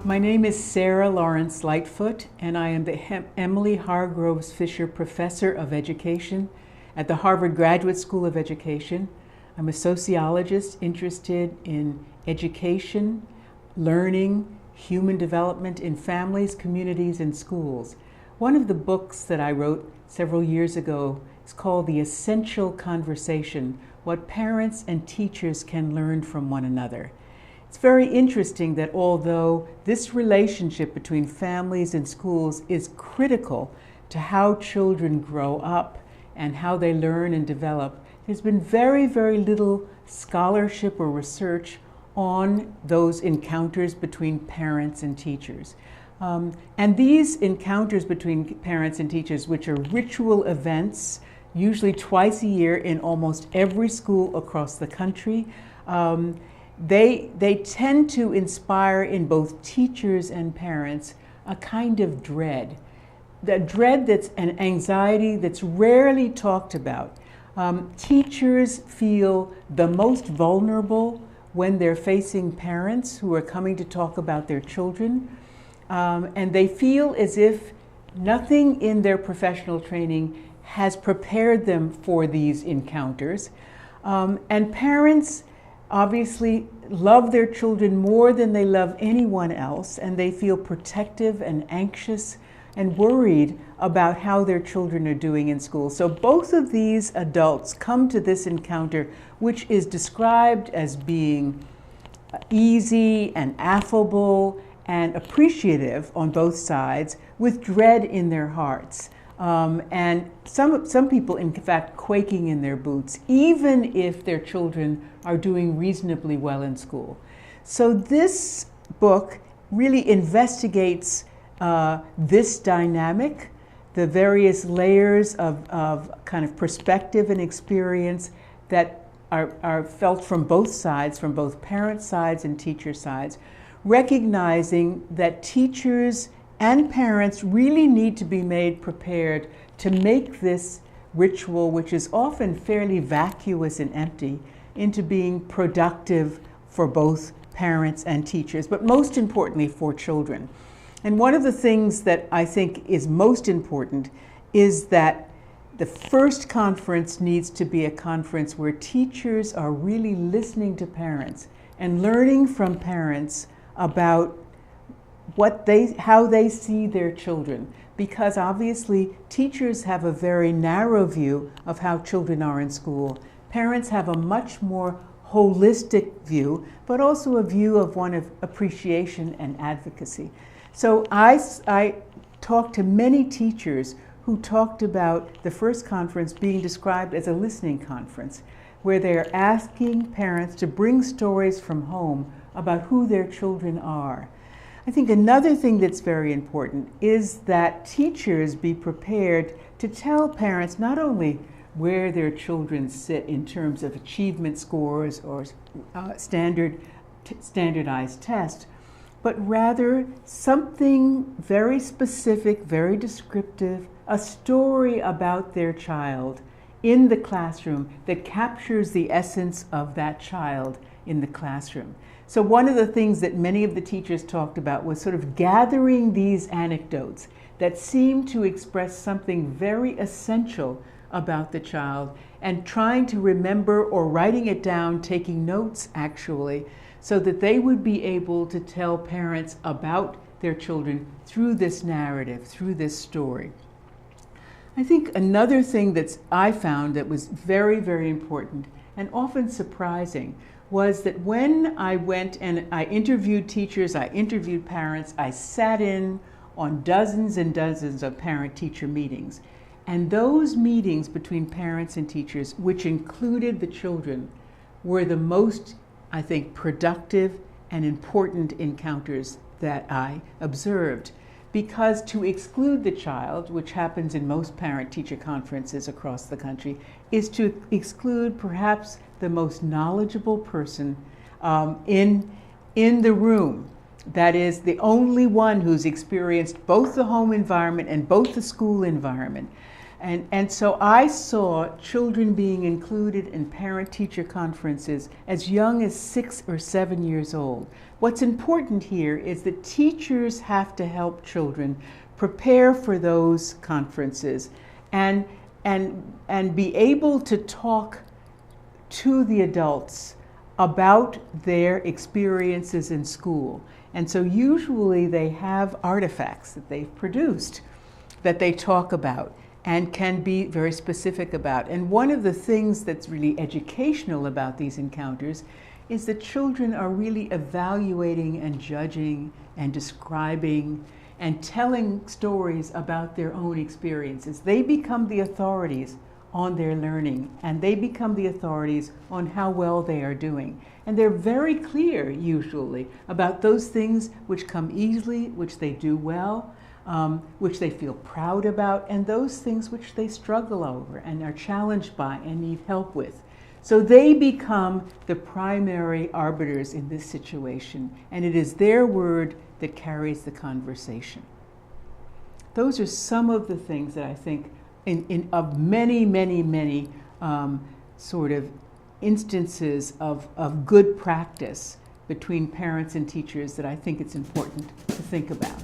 My name is Sara Lawrence-Lightfoot, and I am the Emily Hargroves Fisher Professor of Education at the Harvard Graduate School of Education. I'm a sociologist interested in education, learning, human development in families, communities, and schools. One of the books that I wrote several years ago is called The Essential Conversation: What Parents and Teachers Can Learn from One Another. It's very interesting that although this relationship between families and schools is critical to how children grow up and how they learn and develop, there's been very, very little scholarship or research on those encounters between parents and teachers. And these encounters between parents and teachers, which are ritual events, usually twice a year in almost every school across the country, they tend to inspire in both teachers and parents a kind of dread. The dread that's an anxiety that's rarely talked about. Teachers feel the most vulnerable when they're facing parents who are coming to talk about their children. And they feel as if nothing in their professional training has prepared them for these encounters. And parents obviously love their children more than they love anyone else, and they feel protective and anxious and worried about how their children are doing in school. So both of these adults come to this encounter, which is described as being easy and affable and appreciative on both sides, with dread in their hearts. And some people, in fact, quaking in their boots, even if their children are doing reasonably well in school. So this book really investigates this dynamic, the various layers of kind of perspective and experience that are felt from both sides, from both parent sides and teacher sides, recognizing that teachers and parents really need to be made prepared to make this ritual, which is often fairly vacuous and empty, into being productive for both parents and teachers, but most importantly for children. And one of the things that I think is most important is that the first conference needs to be a conference where teachers are really listening to parents and learning from parents about how they see their children, because obviously teachers have a very narrow view of how children are in school. Parents have a much more holistic view, but also a view of one of appreciation and advocacy. So I talked to many teachers who talked about the first conference being described as a listening conference, where they're asking parents to bring stories from home about who their children are. I think another thing that's very important is that teachers be prepared to tell parents not only where their children sit in terms of achievement scores or standardized tests, but rather something very specific, very descriptive, a story about their child in the classroom that captures the essence of that child in the classroom. So one of the things that many of the teachers talked about was sort of gathering these anecdotes that seem to express something very essential about the child and trying to remember or writing it down, taking notes actually, so that they would be able to tell parents about their children through this narrative, through this story. I think another thing that I found that was very, very important and often surprising was that when I went and I interviewed teachers, I interviewed parents, I sat in on dozens and dozens of parent-teacher meetings. And those meetings between parents and teachers, which included the children, were the most, I think, productive and important encounters that I observed. Because to exclude the child, which happens in most parent-teacher conferences across the country, is to exclude perhaps the most knowledgeable person in the room. That is, the only one who's experienced both the home environment and both the school environment. And so I saw children being included in parent-teacher conferences as young as 6 or 7 years old. What's important here is that teachers have to help children prepare for those conferences and be able to talk to the adults about their experiences in school. And so usually they have artifacts that they've produced that they talk about and can be very specific about. And one of the things that's really educational about these encounters is that children are really evaluating and judging and describing and telling stories about their own experiences. They become the authorities on their learning, and they become the authorities on how well they are doing. And they're very clear, usually, about those things which come easily, which they do well, which they feel proud about, and those things which they struggle over and are challenged by and need help with. So they become the primary arbiters in this situation, and it is their word that carries the conversation. Those are some of the things that I think of many sort of instances of good practice between parents and teachers that I think it's important to think about.